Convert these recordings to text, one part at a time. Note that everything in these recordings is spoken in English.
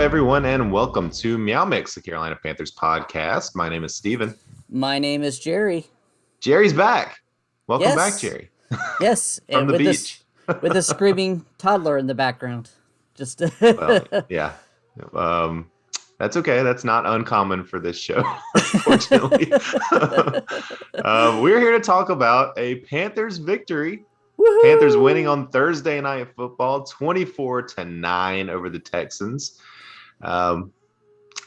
everyone, and welcome to MeowMix, the Carolina Panthers podcast. My name is Steven. My name is Jerry. Jerry's back. Welcome back, Yes, Jerry, yes, from and the beach. with a screaming toddler in the background. Just Well, yeah. Um, that's okay. That's not uncommon for this show, unfortunately. We're here to talk about a Panthers victory. Panthers winning woohoo! on Thursday Night Football, 24-9 over the Texans. Um,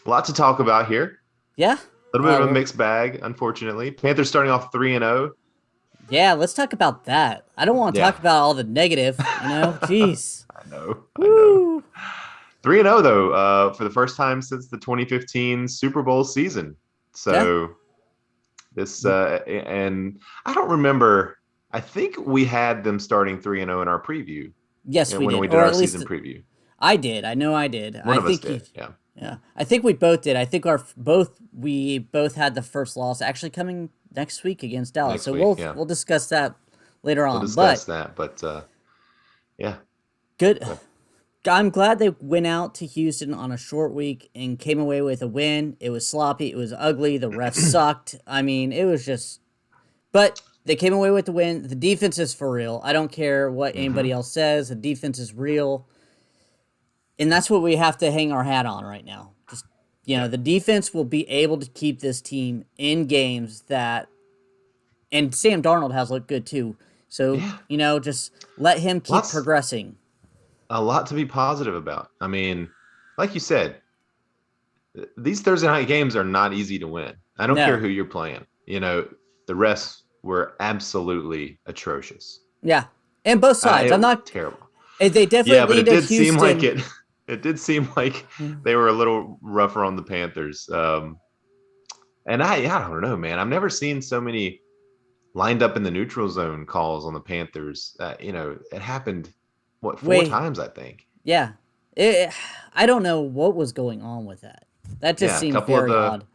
a lot to talk about here. Yeah, A little bit of a mixed bag, unfortunately. Panthers starting off 3-0. yeah. Let's talk about that. I don't want to Yeah. talk about all the negative. Jeez. I know. I know. Woo! 3-0 though, for the first time since the 2015 Super Bowl season. Yeah. So this and I don't remember. I think we had them starting 3-0 in our preview Yes, we when did, we did or our at least season preview. I did. I know I did. One I of us think did. Yeah. yeah. I think we both did. I think we both had the first loss actually coming next week against Dallas. Next So week, yeah. we'll discuss that later We'll on. discuss But that, but yeah. good. But I'm glad they went out to Houston on a short week and came away with a win. It was sloppy. It was ugly. The refs sucked. I mean, it was just. But they came away with the win. The defense is for real. I don't care what anybody else says. The defense is real. And that's what we have to hang our hat on right now. Just, the defense will be able to keep this team in games that. And Sam Darnold has looked good too. So, yeah. Just let him keep progressing. A lot to be positive about. I mean, like you said, these Thursday night games are not easy to win. I don't care who you're playing. The refs were absolutely atrocious. Yeah, and both sides. I'm not terrible. They definitely. Yeah, but it did Houston. seem like it. It did seem like they were a little rougher on the Panthers. And I don't know, man. I've never seen so many lined up in the neutral zone calls on the Panthers. It happened. What, four times, I think? Yeah. I don't know what was going on with that. That just seemed very odd.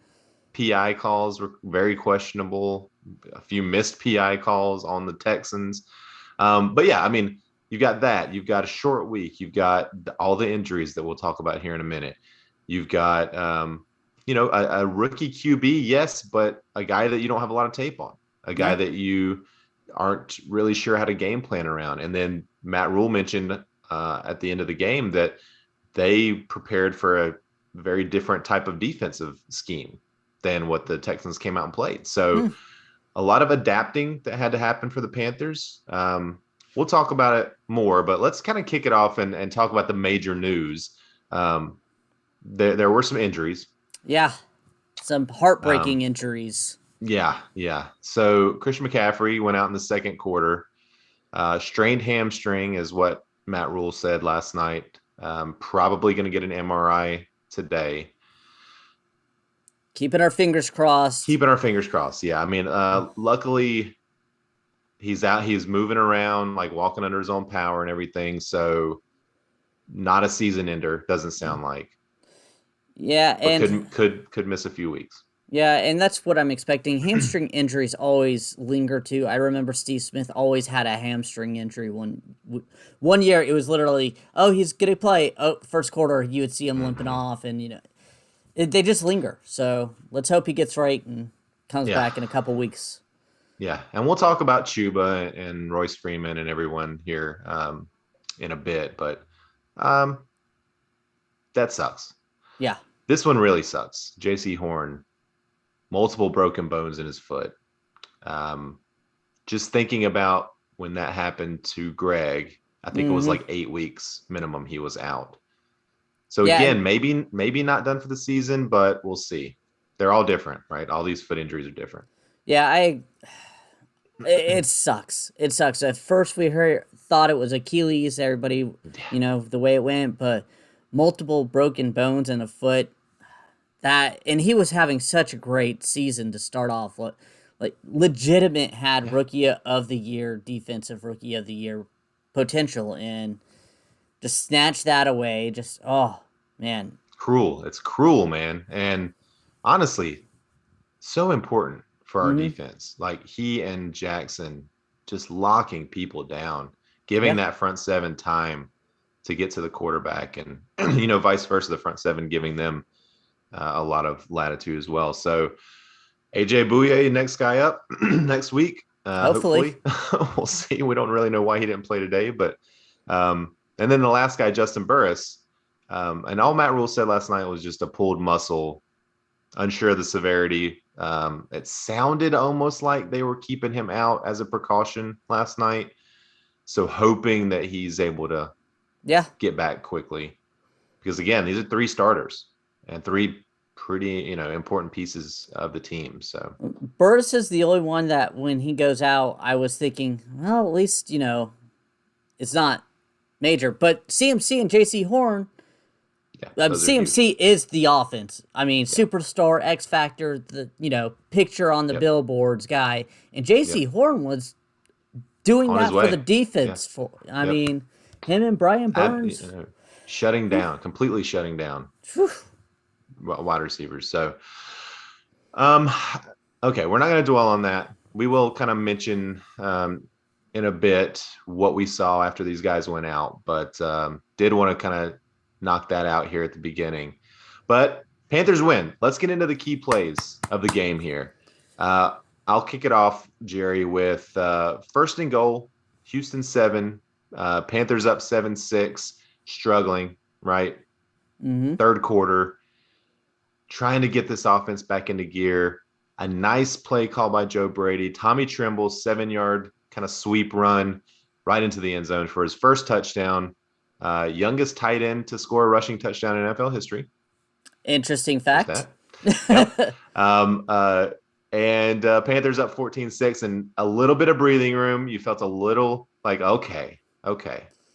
PI calls were very questionable. A few missed PI calls on the Texans. But yeah, I mean, you've got that. You've got a short week. You've got all the injuries that we'll talk about here in a minute. You've got, a rookie QB, yes, but a guy that you don't have a lot of tape on. A guy that you aren't really sure how to game plan around. And then Matt Rule mentioned at the end of the game that they prepared for a very different type of defensive scheme than what the Texans came out and played. So a lot of adapting that had to happen for the Panthers. We'll talk about it more, but let's kind of kick it off and talk about the major news. There were some injuries. Yeah, some heartbreaking injuries. Yeah. So Christian McCaffrey went out in the second quarter. Strained hamstring is what Matt Rule said last night. Probably going to get an MRI today. Keeping our fingers crossed. Yeah. I mean, luckily he's out. He's moving around, like walking under his own power and everything. So not a season ender, doesn't sound like. Yeah, but and could miss a few weeks. Yeah, and that's what I'm expecting. Hamstring injuries always linger too. I remember Steve Smith always had a hamstring injury. One year it was literally, he's gonna play. First quarter you would see him limping off, and they just linger. So let's hope he gets right and comes back in a couple weeks. Yeah, and we'll talk about Chuba and Royce Freeman and everyone here in a bit, but that sucks. Yeah. This one really sucks. Jaycee Horn, multiple broken bones in his foot. Just thinking about when that happened to Greg, I think it was like 8 weeks minimum he was out. So again, maybe not done for the season, but we'll see. They're all different, right? All these foot injuries are different. Yeah, it sucks. It sucks. At first we thought it was Achilles, everybody, the way it went, but multiple broken bones in a foot. And he was having such a great season to start off. Like legitimate had rookie of the year, defensive rookie of the year potential, and just snatch that away. Just, oh man. Cruel. It's cruel, man. And honestly, so important for our defense. Like he and Jackson just locking people down, giving that front seven time to get to the quarterback, and vice versa, the front seven giving them a lot of latitude as well. So AJ Bouye, next guy up next week. Hopefully. We'll see. We don't really know why he didn't play today, but and then the last guy, Justin Burris, and all Matt Rule said last night was just a pulled muscle, unsure of the severity. It sounded almost like they were keeping him out as a precaution last night, so hoping that he's able to get back quickly, because again, these are 3 starters and 3 pretty important pieces of the team. So Burris is the only one that when he goes out, I was thinking, well, at least it's not major. But CMC and Jaycee Horn, CMC is the offense. I mean, superstar, X Factor, the picture on the billboards guy, and Jaycee Horn was doing that for the defense. I mean, him and Brian Burns completely shutting down wide receivers. So, okay, we're not going to dwell on that. We will kind of mention in a bit what we saw after these guys went out, but did want to kind of knock that out here at the beginning. But Panthers win. Let's get into the key plays of the game here. I'll kick it off, Jerry, with first and goal, Houston 7, Panthers up 7-6, struggling, right? Mm-hmm. Third quarter, trying to get this offense back into gear. A nice play call by Joe Brady. Tommy Tremble, 7-yard kind of sweep run right into the end zone for his first touchdown. Youngest tight end to score a rushing touchdown in NFL history. Interesting fact. And Panthers up 14-6, and a little bit of breathing room. You felt a little like, okay,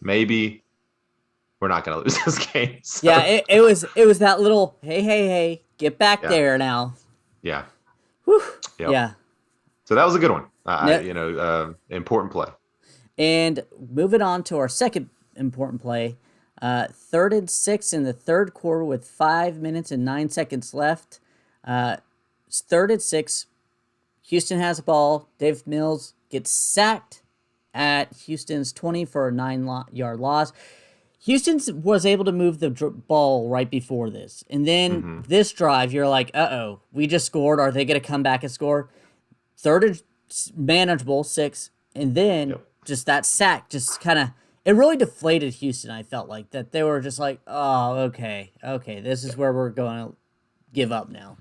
maybe we're not going to lose this game. So. Yeah, it was that little, hey, get back there now. Yeah. Whew. Yep. Yeah. So that was a good one. Important play. And moving on to our second important play, 3rd and 6 in the third quarter with 5 minutes and 9 seconds left. 3rd and 6. Houston has the ball. Dave Mills gets sacked at Houston's 20 for a 9-yard loss. Houston was able to move the ball right before this. And then this drive, you're like, uh-oh, we just scored. Are they going to come back and score? 3rd and manageable, 6. And then just that sack just kind of, it really deflated Houston, I felt like. That they were just like, oh, okay, this is where we're going to give up now.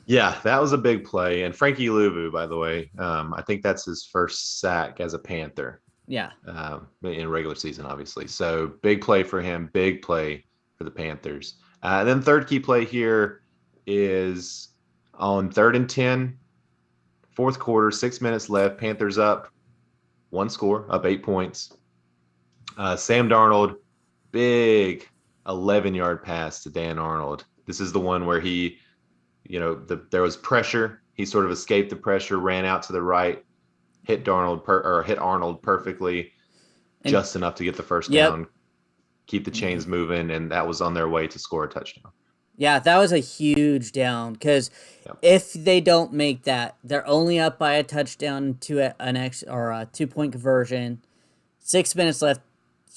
Yeah, that was a big play. And Frankie Louvu, by the way, I think that's his first sack as a Panther. Yeah. In regular season, obviously. So big play for him, big play for the Panthers. And then third key play here is on 3rd and 10, fourth quarter, 6 minutes left. Panthers up 1 score, up 8 points. Sam Darnold, big 11-yard pass to Dan Arnold. This is the one where he, there was pressure. He sort of escaped the pressure, ran out to the right, hit Arnold perfectly, just enough to get the first down, keep the chains moving, and that was on their way to score a touchdown. Yeah, that was a huge down because if they don't make that, they're only up by a touchdown to a 2-point conversion. 6 minutes left.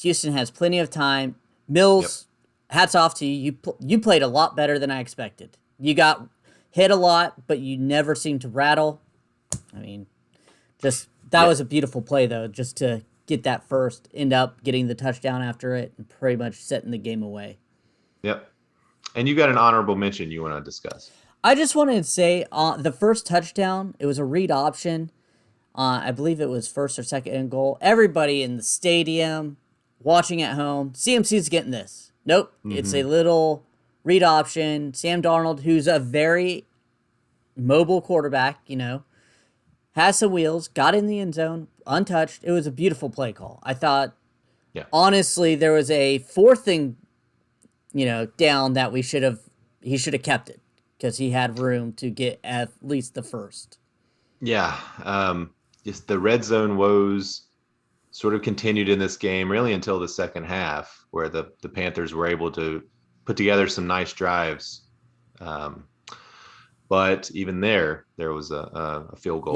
Houston has plenty of time. Mills, hats off to you. You played a lot better than I expected. You got hit a lot, but you never seemed to rattle. I mean, that was a beautiful play, though, just to get that first, end up getting the touchdown after it, and pretty much setting the game away. Yep. And you got an honorable mention you want to discuss. I just wanted to say the first touchdown, it was a read option. I believe it was first or second and goal. Everybody in the stadium, watching at home, CMC's getting this. Nope, it's a little read option. Sam Darnold, who's a very mobile quarterback, has some wheels, got in the end zone, untouched. It was a beautiful play call. I thought, honestly, there was a fourth thing, down that he should have kept it because he had room to get at least the first. Yeah. Just the red zone woes sort of continued in this game really until the second half, where the Panthers were able to put together some nice drives. But even there was a field goal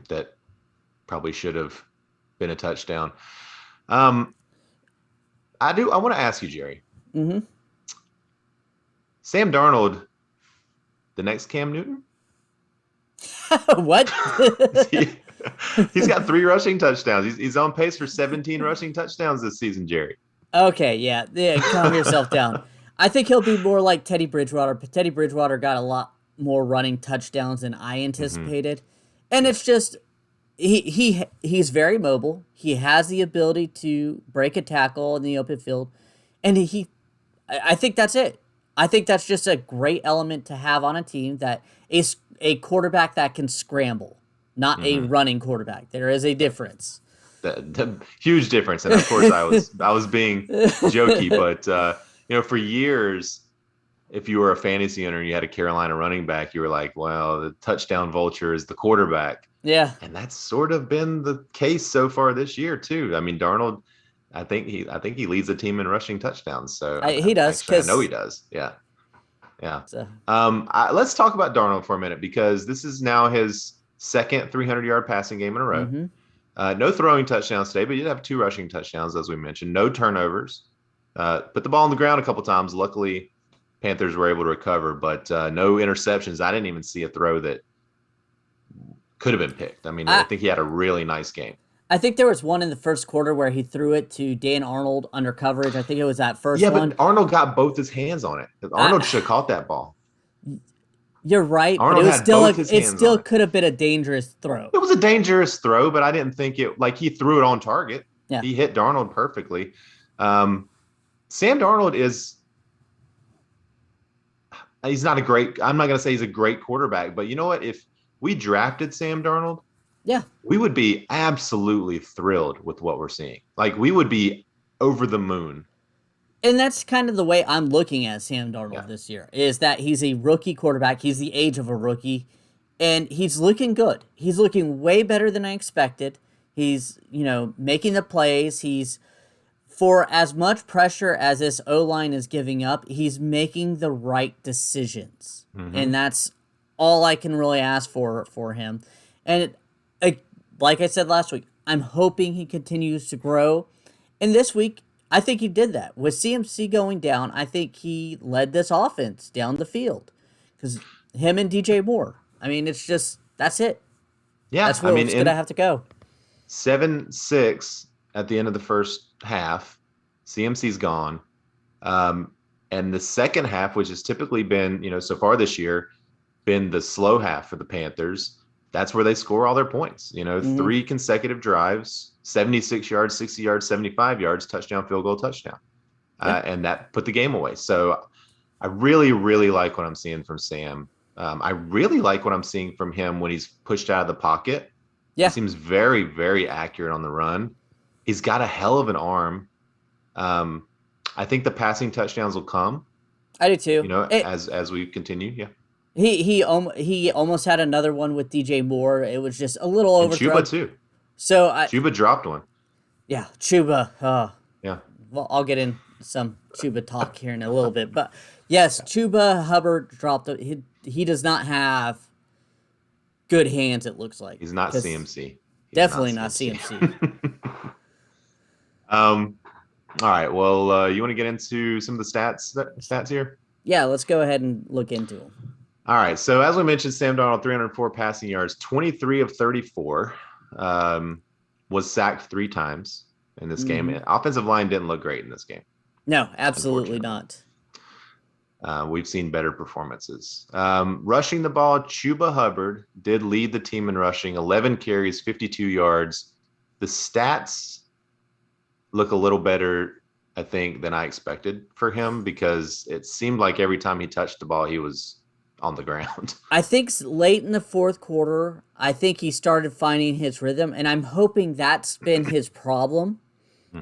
that probably should have been a touchdown. I want to ask you, Jerry. Mm-hmm. Sam Darnold, the next Cam Newton? What? he, he's got 3 rushing touchdowns. He's on pace for 17 rushing touchdowns this season, Jerry. Okay, yeah, calm yourself down. I think he'll be more like Teddy Bridgewater. But Teddy Bridgewater got a lot more running touchdowns than I anticipated, and it's just he's very mobile. He has the ability to break a tackle in the open field, and I think that's it. I think that's just a great element to have on a team, that is a quarterback that can scramble, not a running quarterback. There is a difference. The huge difference, and of course I was being jokey, but for years, if you were a fantasy owner and you had a Carolina running back, you were like, well, the touchdown vulture is the quarterback. Yeah, and that's sort of been the case so far this year too. I mean, Darnold, I think he leads the team in rushing touchdowns. So he does. Actually, I know he does. Yeah, yeah. So. Let's talk about Darnold for a minute, because this is now his second 300-yard passing game in a row. Mm-hmm. No throwing touchdowns today, but he did have 2 rushing touchdowns, as we mentioned. No turnovers. Put the ball on the ground a couple times. Luckily, Panthers were able to recover, but no interceptions. I didn't even see a throw that could have been picked. I mean, I think he had a really nice game. I think there was one in the first quarter where he threw it to Dan Arnold under coverage. I think it was that first one. Yeah, but Arnold got both his hands on it. Arnold should have caught that ball. You're right, Arnold but it still could have been a dangerous throw. It was a dangerous throw, but I didn't think he threw it on target. Yeah. He hit Darnold perfectly. Sam Darnold he's not I'm not going to say he's a great quarterback, but you know what? If we drafted Sam Darnold, yeah, we would be absolutely thrilled with what we're seeing. Like, we would be over the moon. And that's kind of the way I'm looking at Sam Darnold this year, is that he's a rookie quarterback. He's the age of a rookie, and he's looking good. He's looking way better than I expected. He's, making the plays. He's, for as much pressure as this O-line is giving up, he's making the right decisions. Mm-hmm. And that's all I can really ask for him. And like I said last week, I'm hoping he continues to grow. And this week, I think he did that. With CMC going down, I think he led this offense down the field. Because him and DJ Moore, I mean, it's just, that's it. Yeah. That's where it's going to have to go. 7-6 at the end of the first half. CMC's gone. And the second half, which has typically been, so far this year, been the slow half for the Panthers. That's where they score all their points. 3 consecutive drives, 76 yards, 60 yards, 75 yards, touchdown, field goal, touchdown. And that put the game away. So I really, really like what I'm seeing from Sam. I really like what I'm seeing from him when he's pushed out of the pocket. Yeah. He seems very, very accurate on the run. He's got a hell of an arm. I think the passing touchdowns will come. I do too. As we continue. Yeah. He almost had another one with DJ Moore. It was just a little overthrown. Chuba too. So Chuba dropped one. Yeah, Chuba. Yeah. Well, I'll get in some Chuba talk here in a little bit, but yes, Chuba Hubbard dropped. He does not have good hands. It looks like he's not CMC. Definitely not CMC. All right. Well, you want to get into some of the stats here? Yeah, let's go ahead and look into them. All right. So as we mentioned, Sam Darnold, 304 passing yards, 23 of 34, was sacked 3 times in this game. Offensive line didn't look great in this game. No, absolutely not. We've seen better performances. Rushing the ball, Chuba Hubbard did lead the team in rushing, 11 carries, 52 yards. The stats look a little better, I think, than I expected for him, because it seemed like every time he touched the ball, he was on the ground. I think late in the fourth quarter, I think he started finding his rhythm, and I'm hoping that's been his problem,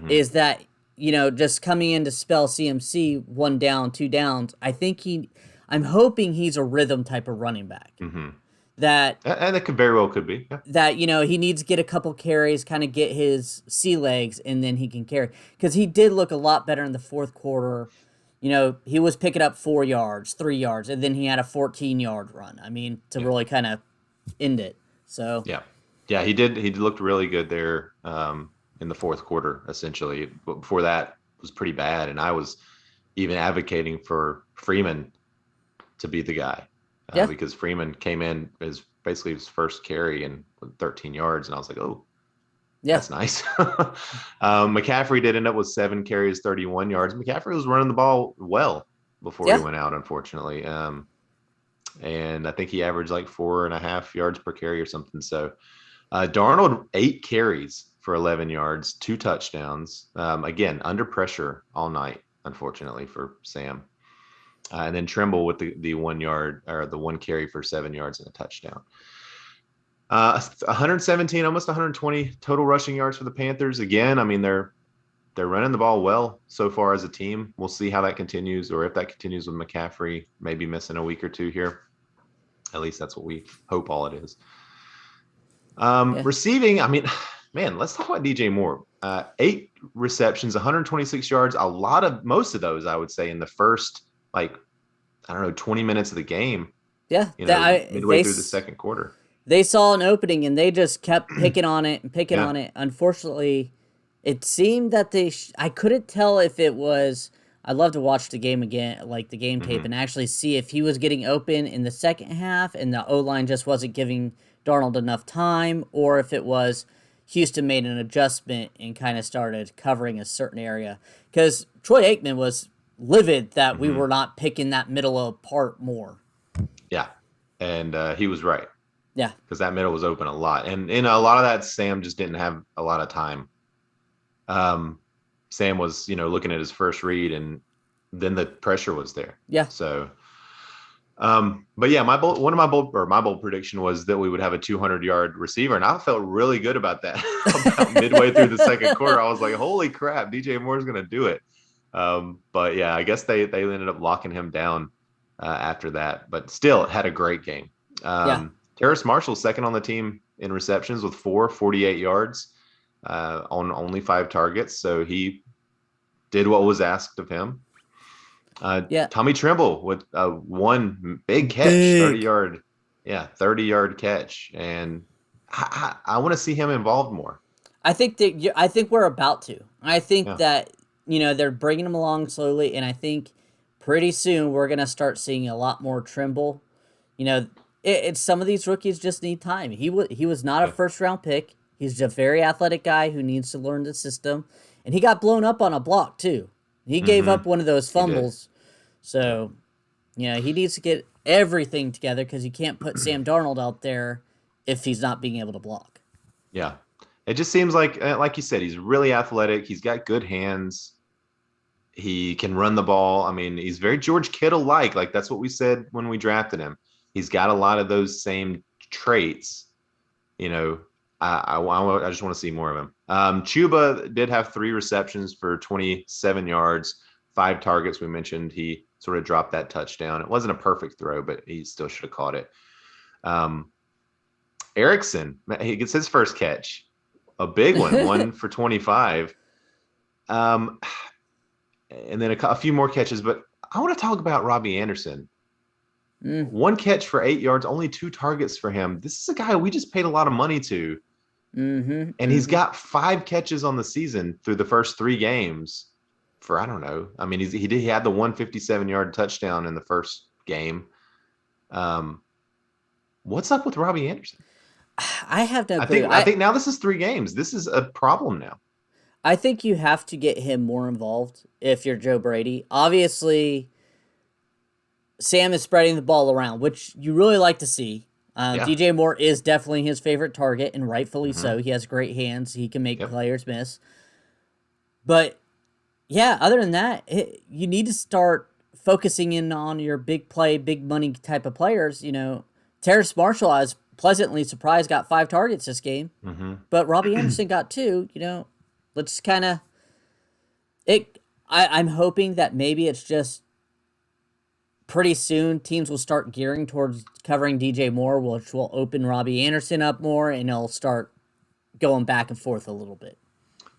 is that, just coming in to spell CMC 1 down, 2 downs, I'm hoping he's a rhythm type of running back. Mm-hmm. And it very well could be. Yeah. That, he needs to get a couple carries, kind of get his sea legs, and then he can carry. Because he did look a lot better in the fourth quarter. He was picking up 4 yards, 3 yards, and then he had a 14-yard run. I mean, to really kind of end it. So yeah, he did. He looked really good there in the fourth quarter, essentially. But before that, was pretty bad, and I was even advocating for Freeman to be the guy Yeah. because Freeman came in as basically his first carry and 13 yards, and I was like, oh, Yeah. that's nice. McCaffrey did end up with 7 carries, 31 yards. McCaffrey was running the ball well before he Yeah. went out, unfortunately. And I think he averaged like 4.5 yards per carry or something. So Darnold, 8 carries for 11 yards, 2 touchdowns. Again, under pressure all night, unfortunately, for Sam. And then Trimble with the 1 yard or the 1 carry for 7 yards and a touchdown. 117, almost 120 total rushing yards for the Panthers. Again, I mean, they're running the ball well so far as a team. We'll see how that continues, or if that continues with McCaffrey maybe missing a week or two here. At least that's what we hope all it is. Yeah. Receiving, I mean, man, let's talk about DJ Moore. 8 receptions, 126 yards. Most of those, I would say, in the first, 20 minutes of the game. Yeah. Midway through the second quarter. They saw an opening and they just kept picking on it and picking Yeah. on it. Unfortunately, it seemed that I couldn't tell if it was. I'd love to watch the game again, like the game tape, and actually see if he was getting open in the second half and the O-line just wasn't giving Darnold enough time, or if it was Houston made an adjustment and kind of started covering a certain area. Because Troy Aikman was livid that we were not picking that middle apart more. Yeah, and he was right. Yeah. Because that middle was open a lot. And in a lot of that, Sam just didn't have a lot of time. Sam was, looking at his first read, and then the pressure was there. Yeah. So, but yeah, my bold prediction was that we would have a 200-yard receiver, and I felt really good about that. About midway through the second quarter, I was like, holy crap, DJ Moore's going to do it. But yeah, I guess they ended up locking him down after that, but still had a great game. Yeah. Terrace Marshall, second on the team in receptions with 48 yards on only 5 targets. So he did what was asked of him. Tommy Trimble with 1 big catch, 30-yard catch. And I want to see him involved more. I think we're about to. I think that, they're bringing him along slowly, and I think pretty soon we're going to start seeing a lot more Trimble. It's some of these rookies just need time. He was not a first-round pick. He's a very athletic guy who needs to learn the system. And he got blown up on a block, too. He gave up one of those fumbles. So, he needs to get everything together because you can't put Sam Darnold out there if he's not being able to block. Yeah. It just seems like you said, he's really athletic. He's got good hands. He can run the ball. I mean, he's very George Kittle-like. Like, that's what we said when we drafted him. He's got a lot of those same traits. I just want to see more of him. Chuba did have 3 receptions for 27 yards, 5 targets. We mentioned he sort of dropped that touchdown. It wasn't a perfect throw, but he still should have caught it. Erickson, he gets his first catch, a big one, 1 for 25. And then a few more catches. But I want to talk about Robbie Anderson. 1 catch for 8 yards, only 2 targets for him. This is a guy we just paid a lot of money to. And he's got 5 catches on the season through the first 3 games for, I don't know. I mean, he had the 157-yard touchdown in the first game. What's up with Robbie Anderson? I have no clue. I think now this is 3 games. This is a problem now. I think you have to get him more involved if you're Joe Brady. Obviously, Sam is spreading the ball around, which you really like to see. DJ Moore is definitely his favorite target, and rightfully so. He has great hands. He can make players miss. But, yeah, other than that, you need to start focusing in on your big play, big money type of players. Terrace Marshall, I was pleasantly surprised, got 5 targets this game. But Robbie Anderson got 2. Let's kind of... I'm hoping that maybe it's just pretty soon teams will start gearing towards covering DJ Moore, which will open Robbie Anderson up more, and he'll start going back and forth a little bit.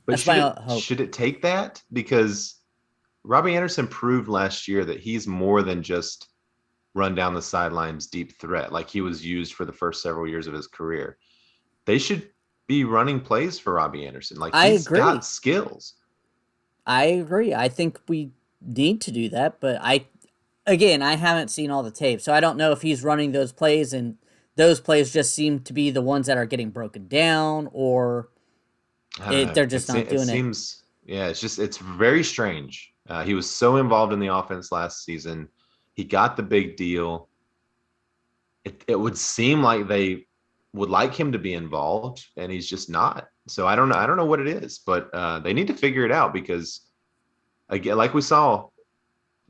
But That's my hope. Should it take that? Because Robbie Anderson proved last year that he's more than just run down the sidelines deep threat like he was used for the first several years of his career. They should be running plays for Robbie Anderson. Like, he's got skills. I agree. I think we need to do that, but I haven't seen all the tape, so I don't know if he's running those plays and those plays just seem to be the ones that are getting broken down, or I don't know. they're just not It doing it. seems, yeah, it's very strange. He was so involved in the offense last season. He got the big deal. It would seem like they would like him to be involved, and he's just not. So I don't know. I don't know what it is, but they need to figure it out because again, like we saw,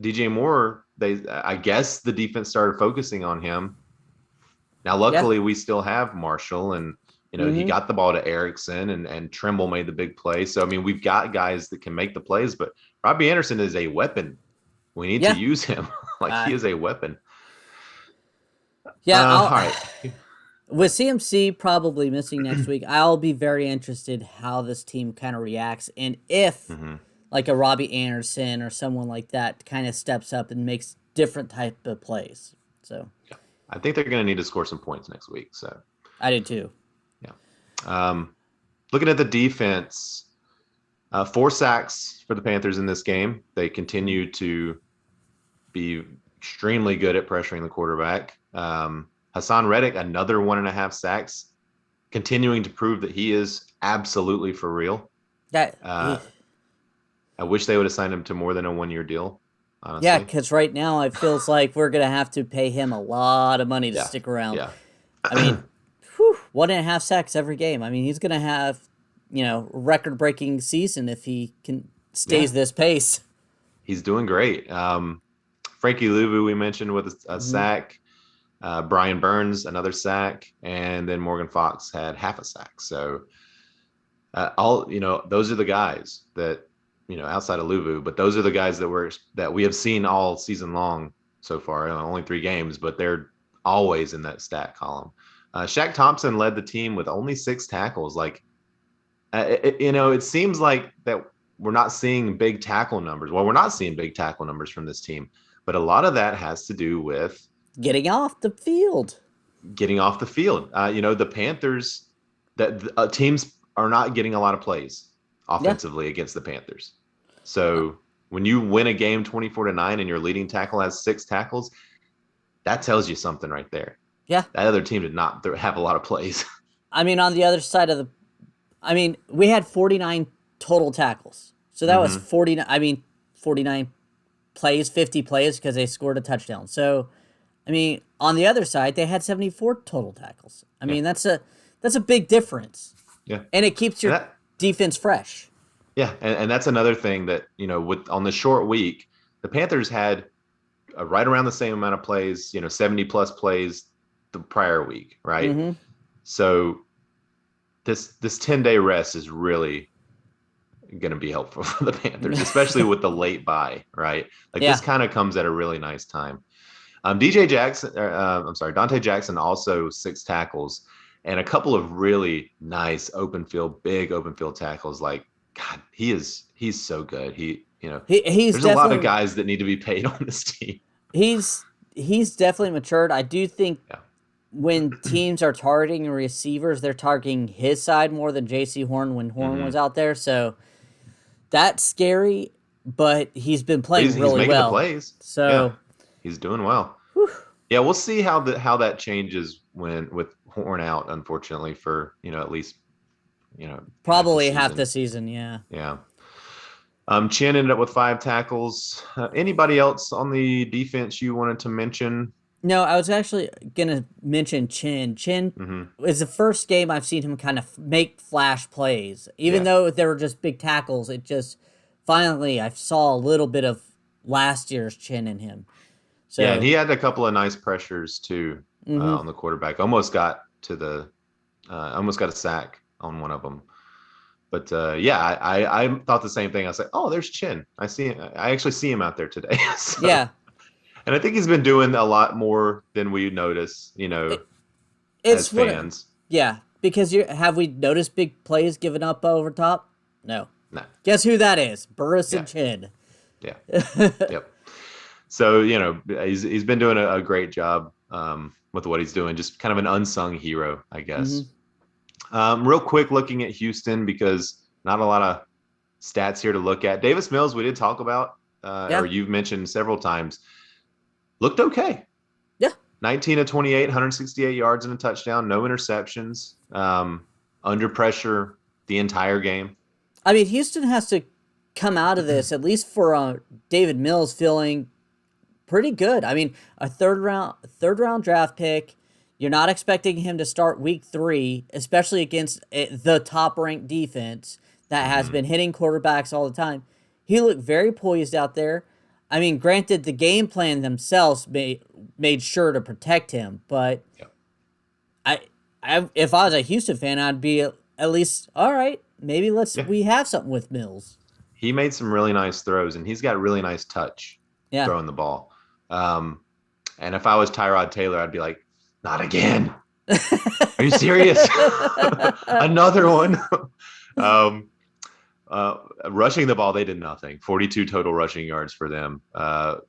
DJ Moore, I guess the defense started focusing on him. Now, Yeah. luckily, we still have Marshall, and he Mm-hmm. got the ball to Erickson, and Trimble made the big play. So I mean, we've got guys that can make the plays, but Robbie Anderson is a weapon. We need to Yeah. use him like Uh, he is a weapon. yeah. All I'll right. with CMC probably missing next week. I'll be very interested how this team kind of reacts, and if Mhm. like a Robbie Anderson or someone like that kind of steps up and makes different type of plays. So Yeah. I think they're going to need to score some points next week. So I did too. yeah. Looking at the defense, 4 sacks for the Panthers in this game. They continue to be extremely good at pressuring the quarterback. Hassan Reddick, another 1.5 sacks, continuing to prove that he is absolutely for real. That Uh, I wish they would have signed him to more than a 1-year deal, Yeah, honestly. because right now it feels like we're gonna have to pay him a lot of money to Yeah. stick around. Yeah. I mean, whew, 1.5 sacks every game. I mean, he's gonna have record-breaking season if he can Yeah. stays this pace. He's doing great. Frankie Louvu, we mentioned with a Hmm. sack. Brian Burns, another sack. And then Morgan Fox had half a sack. So those are the guys that, outside of Luvu, but those are the guys that we have seen all season long so far. Only 3 games, but they're always in that stat column. Shaq Thompson led the team with only 6 tackles. Like, it seems like that we're not seeing big tackle numbers. Well, we're not seeing big tackle numbers from this team, but a lot of that has to do with Getting off the field. getting off the field. The Panthers, that teams are not getting a lot of plays Yeah, offensively against the Panthers. So when you win a game 24-9 and your leading tackle has 6 tackles, that tells you something right there. yeah. That other team did not have a lot of plays. I mean, on the other side of the, I mean, we had 49 total tackles, so that was Mm-hmm. 49. I mean, 49 plays, 50 plays because they scored a touchdown. So I mean, on the other side, they had 74 total tackles. I Yeah, mean, that's a big difference, yeah, and it keeps and your defense fresh. and that's another thing that with on the short week, the Panthers had right around the same amount of plays, 70 plus plays the prior week, right? Mm-hmm. So this 10-day rest is really going to be helpful for the Panthers, especially with the late bye, right? Like this Yeah, kind of comes at a really nice time. DJ Jackson, I'm sorry, Dante Jackson also 6 tackles and a couple of really nice big open field tackles. Like, God, he's so good. he's There's a lot of definitely guys that need to be paid on this team. he's he's definitely matured. I do think Yeah. when teams are targeting receivers, they're targeting his side more than Jaycee Horn when Horn Hmm. was out there. So that's scary, but he's been But playing he's really making the well. plays. Yeah, So he's doing well. whew, Yeah, we'll see how that changes with Horn out, unfortunately, for at least half the probably half season. the season. Yeah. Yeah. Chin ended up with 5 tackles. Anybody else on the defense you wanted to mention? No, I was actually gonna mention Chin. Chin Hmm. is the first game I've seen him kind of make flash plays. Even Yeah. though they were just big tackles, it just finally I saw a little bit of last year's Chin in him. Yeah, and So, he had a couple of nice pressures too hmm on the quarterback. Almost got a sack on one of them. But yeah, I thought the same thing. I was like, oh, there's Chin. I actually see him out there today. So, yeah, and I think he's been doing a lot more than we notice, it, as it's what. fans. Yeah, because you have we noticed big plays given up over top? No. No. Guess who that is? Burris Yeah. and Chin. Yeah. Yep. So he's been doing a great job with what he's doing. Just kind of an unsung hero, I Hmm. guess. Real quick, looking at Houston because not a lot of stats here to look at. Davis Mills, we did talk about, Yeah. or you've mentioned several times, looked okay. Yeah. 19 to 28, 168 yards and a touchdown, no interceptions, under pressure the entire game. I mean, Houston has to come out of this, at least for David Mills, feeling pretty good. I mean, a third round draft pick. You're not expecting him to start week 3, especially against the top ranked defense that has been hitting quarterbacks all the time. He looked very poised out there. I mean, granted, the game plan themselves made sure to protect him, but Yep. if I was a Houston fan, I'd be at least all right. Maybe we have something with Mills. He made some really nice throws, and he's got really nice touch Yeah. throwing the ball. And if I was Tyrod Taylor, I'd be like, not again. Are you serious? Another one. Rushing the ball, they did nothing. 42 total rushing yards for them.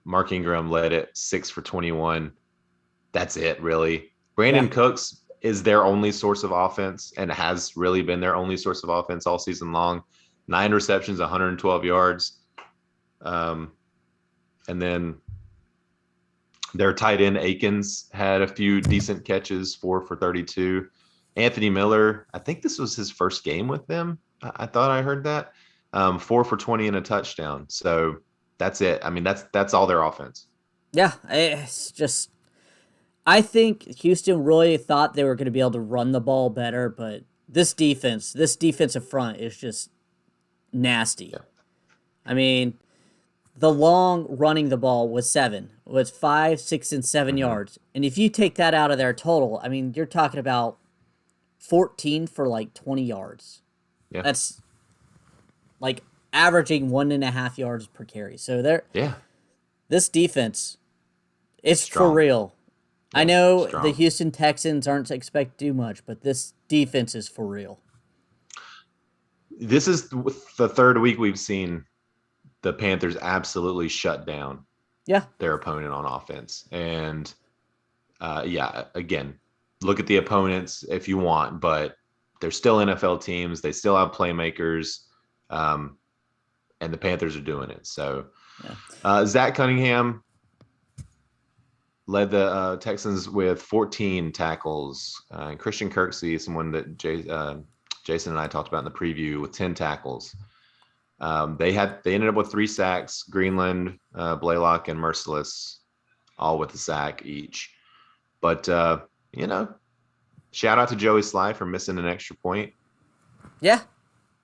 Mark Ingram led it 6 for 21. That's it, really. Brandon Cooks is their only source of offense and has really been their only source of offense all season long. 9 receptions, 112 yards. And then their tight end Akins had a few decent catches, 4 for 32. Anthony Miller, I think this was his first game with them. I thought I heard that. 4 for 20 and a touchdown. So that's it. I mean, that's all their offense. Yeah, it's just, I think Houston really thought they were going to be able to run the ball better, but this defensive front is just nasty. Yeah. I mean, the long running the ball was 5, 6, and 7 yards. And if you take that out of their total, I mean, you're talking about 14 for like 20 yards. Yeah. That's like averaging 1.5 yards per carry. So this defense, it's Strong. for real. Yeah, I know strong. the Houston Texans aren't expected to do much, but this defense is for real. This is the third week we've seen the Panthers absolutely shut down their opponent on offense. And again, look at the opponents if you want, but they're still NFL teams. They still have playmakers, and the Panthers are doing it. So Zach Cunningham led the Texans with 14 tackles. Christian Kirksey, someone that Jason and I talked about in the preview, with 10 tackles. They ended up with 3 sacks. Greenland, Blaylock, and Merciless, all with a sack each. But shout out to Joey Sly for missing an extra point. Yeah.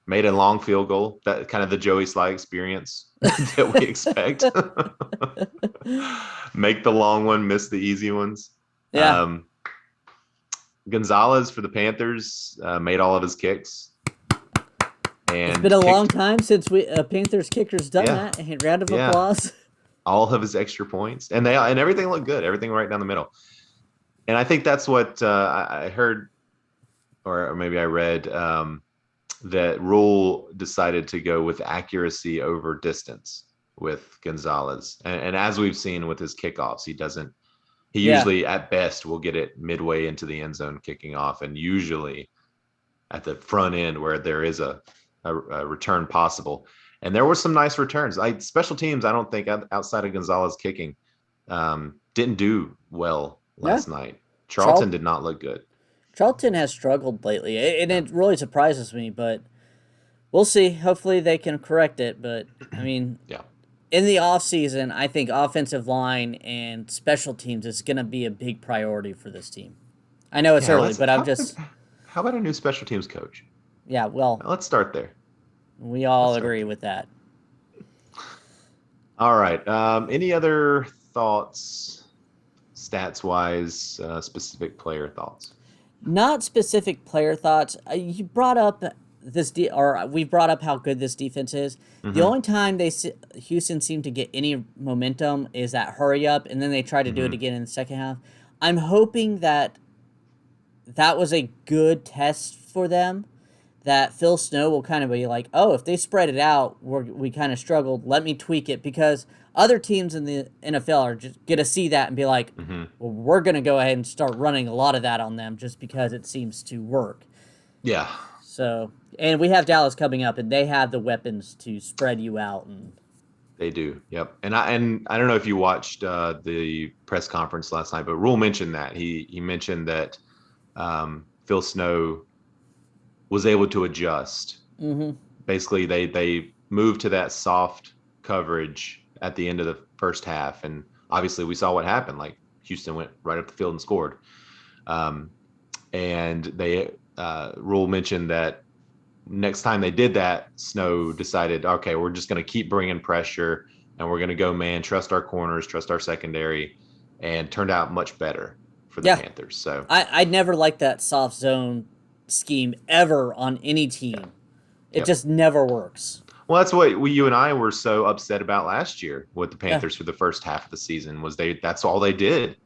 Made a long field goal. That kind of the Joey Sly experience that we expect. Make the long one, miss the easy ones. Yeah. Gonzalez for the Panthers made all of his kicks. And it's been a long time since a Panthers kicker's done that. A round of applause. All of his extra points, and everything looked good. Everything right down the middle. And I think that's what I heard, or maybe I read, that Rule decided to go with accuracy over distance with Gonzalez. And as we've seen with his kickoffs, he usually at best will get it midway into the end zone kicking off, and usually at the front end where there is a return possible. And there were some nice returns. Special teams, I don't think outside of Gonzalez kicking, didn't do well last night. Charlton did not look good. Charlton has struggled lately, and it really surprises me, but we'll see. Hopefully they can correct it. But, I mean, in the offseason, I think offensive line and special teams is going to be a big priority for this team. I know it's early, but I'm just... How about a new special teams coach? Yeah, well... Let's start there. We all agree with that. All right. Any other thoughts, stats-wise, specific player thoughts? Not specific player thoughts. You brought up we brought up how good this defense is. Mm-hmm. The only time Houston seemed to get any momentum is that hurry up, and then they try to do it again in the second half. I'm hoping that was a good test for them, that Phil Snow will kind of be like, oh, if they spread it out, we kind of struggled, let me tweak it, because other teams in the NFL are just going to see that and be like, well, we're going to go ahead and start running a lot of that on them just because it seems to work. Yeah. So, and we have Dallas coming up, and they have the weapons to spread you out. And They do. Yep. And I don't know if you watched the press conference last night, but Rule mentioned that he mentioned that Phil Snow was able to adjust. mm-hmm. Basically, they moved to that soft coverage at the end of the first half, and obviously we saw what happened. Like Houston went right up the field and scored. And they Rule mentioned that next time they did that, Snow decided, okay, we're just going to keep bringing pressure, and we're going to go man, trust our corners, trust our secondary, and turned out much better for the Panthers. So I never liked that soft zone scheme ever on any team. It just never works. Well, that's what you and I were so upset about last year with the Panthers for the first half of the season. That's all they did,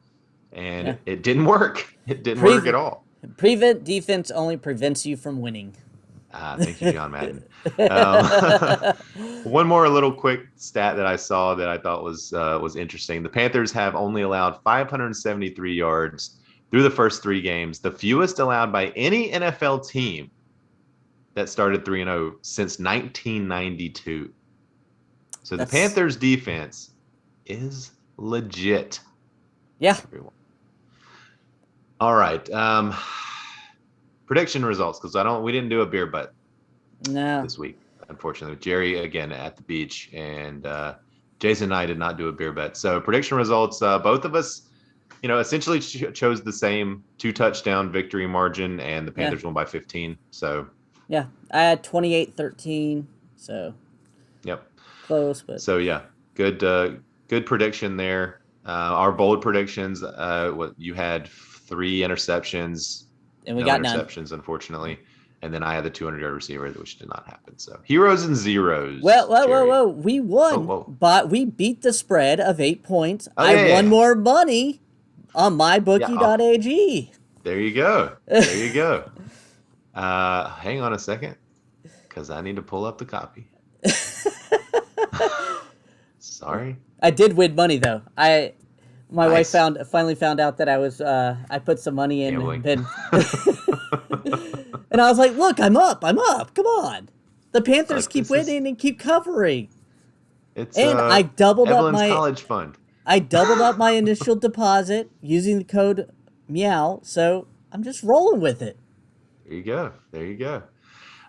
and it didn't work. It didn't work at all. Prevent defense only prevents you from winning. Thank you, John Madden. One more little quick stat that I saw that I thought was interesting. The Panthers have only allowed 573 yards through the first 3 games, the fewest allowed by any NFL team that started 3-0 since 1992. So the Panthers defense is legit. Yeah. Everyone. All right. Prediction results, because we didn't do a beer butt this week, unfortunately. Jerry again at the beach, and Jason and I did not do a beer bet. So prediction results, both of us, essentially chose the same 2-touchdown victory margin, and the Panthers won by 15. So yeah, I had 28-13. So yep, close, but so yeah, good prediction there. Our bold predictions, what you had 3 interceptions. And we got interceptions, unfortunately. And then I had the 200-yard receiver, which did not happen. So heroes and zeros. Whoa. We won, but we beat the spread of 8 points. I won more money on mybookie.ag. There you go. There you go. Hang on a second, because I need to pull up the copy. Sorry. I did win money, though. My wife finally found out that I put some money in and and I was like, look, I'm up. Come on. The Panthers keep winning and keep covering. I doubled up my college fund. I doubled up my initial deposit using the code Meow, so I'm just rolling with it. There you go.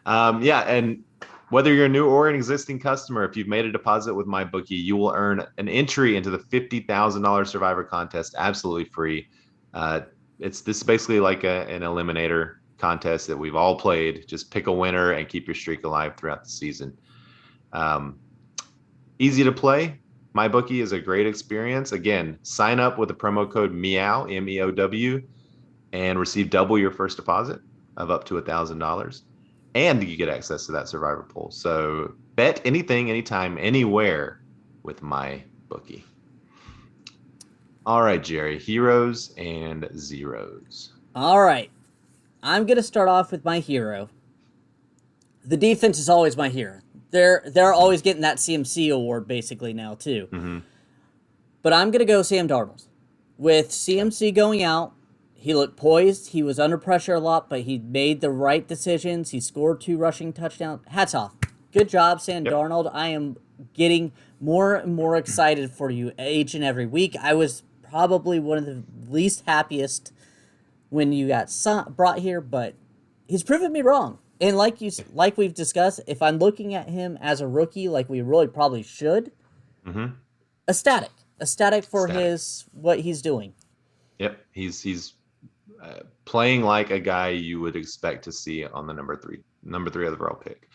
And whether you're a new or an existing customer, if you've made a deposit with MyBookie, you will earn an entry into the $50,000 Survivor contest absolutely free. This is basically like an eliminator contest that we've all played. Just pick a winner and keep your streak alive throughout the season. Easy to play. MyBookie is a great experience. Again, sign up with the promo code MEOW, MEOW, and receive double your first deposit of up to $1,000. And you get access to that Survivor pool. So bet anything, anytime, anywhere with MyBookie. All right, Jerry. Heroes and zeros. All right. I'm going to start off with my hero. The defense is always my hero. They're always getting that CMC award basically now too. Mm-hmm. But I'm going to go Sam Darnold. With CMC going out, he looked poised. He was under pressure a lot, but he made the right decisions. He scored 2 rushing touchdowns. Hats off. Good job, Sam Darnold. I am getting more and more excited for you each and every week. I was probably one of the least happiest when you got brought here, but he's proven me wrong. And like we've discussed, if I'm looking at him as a rookie, like we really probably should, ecstatic for what he's doing. Yep, he's playing like a guy you would expect to see on the number three overall pick.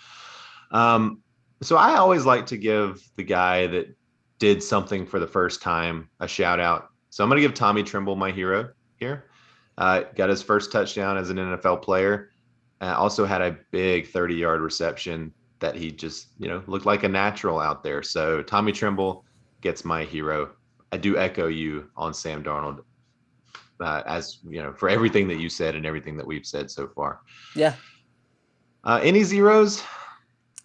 So I always like to give the guy that did something for the first time a shout out. So I'm going to give Tommy Tremble my hero here. Got his first touchdown as an NFL player. Also had a big 30-yard reception that he just, looked like a natural out there. So Tommy Tremble gets my hero. I do echo you on Sam Darnold, as for everything that you said and everything that we've said so far. Yeah. Any zeros?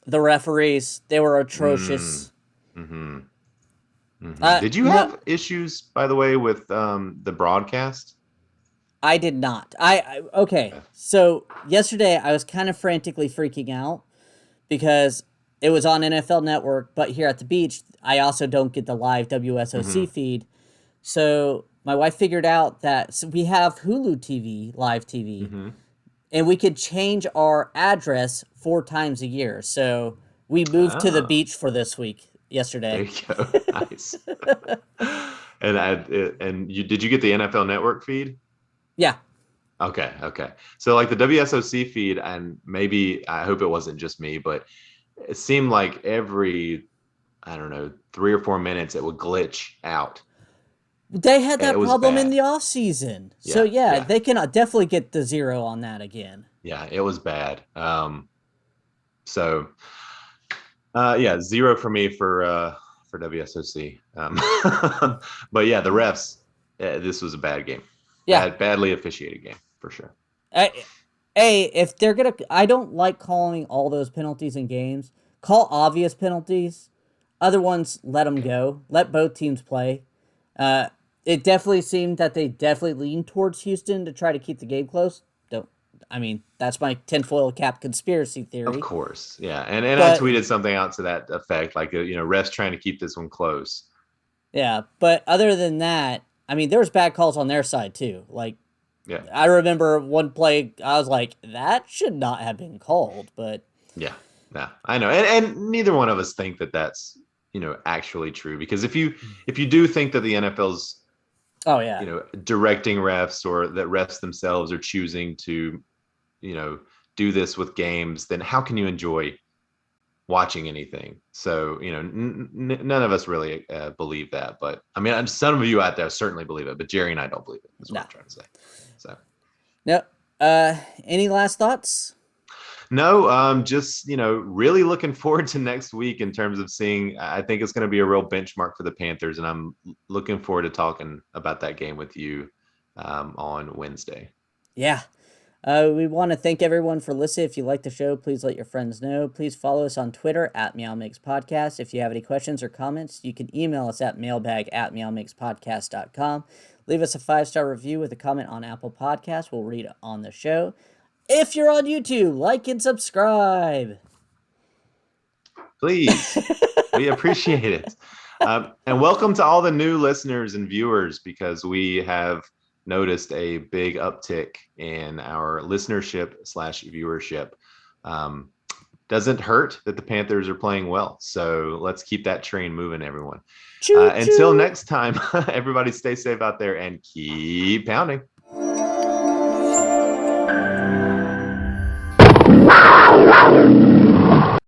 The referees, they were atrocious. Did you have issues, by the way, with the broadcast? I did not. Okay. Okay. So yesterday I was kind of frantically freaking out because it was on NFL Network, but here at the beach I also don't get the live WSOC Hmm. feed. So my wife figured out that we have Hulu TV, live TV, Hmm. and we could change our address 4 times a year. So we moved to the Oh, beach for this week there yesterday. you go. Nice. And you did you get the NFL Network feed? Yeah. Okay, okay. So like the WSOC feed, and maybe I hope it wasn't just me, but it seemed like every, I don't know, 3 or 4 minutes it would glitch out. They had It that was problem in bad. the off season. So Yeah, yeah, yeah, they can definitely get the zero on that again. yeah. It was bad. So yeah, zero for me for WSOC. But yeah, the refs. This was a bad game. Yeah. Badly officiated game for sure. I, if they're gonna, I don't like calling all those penalties in games. Call obvious penalties. Other ones, let them Yeah. go. Let both teams play. Uh, it definitely seemed that they definitely leaned towards Houston to try to keep the game close. Don't. I mean, that's my tinfoil cap conspiracy Of theory. course, yeah, and I But tweeted something out to that effect, like refs trying to keep this one close. yeah, but other than that, I mean, there was bad calls on their side too. Like Yeah, I remember one play, I was like, that should not have been called. But yeah, yeah, I know, and neither one of us think that that's actually true, because if you do think that the NFL's oh yeah, directing refs, or that refs themselves are choosing to you know do this with games, then how can you enjoy watching anything? So none of us really believe that, but I mean, some of you out there certainly believe it, but Jerry and I don't believe it, is what no, I'm trying to say. So no. Any last thoughts? no, just really looking forward to next week in terms of seeing. I think it's going to be a real benchmark for the Panthers, and I'm looking forward to talking about that game with you on Wednesday. Yeah. We want to thank everyone for listening. If you like the show, please let your friends know. Please follow us on Twitter at MeowMix Podcast. If you have any questions or comments, you can email us at mailbag@meowmixpodcast.com. Leave us a 5-star review with a comment on Apple Podcasts. We'll read it on the show. If you're on YouTube, like and subscribe. Please, we appreciate it. And welcome to all the new listeners and viewers, because we have noticed a big uptick in our listenership/viewership. Um, doesn't hurt that the Panthers are playing well. So let's keep that train moving, everyone. Choo Until choo. next time, everybody stay safe out there and keep pounding.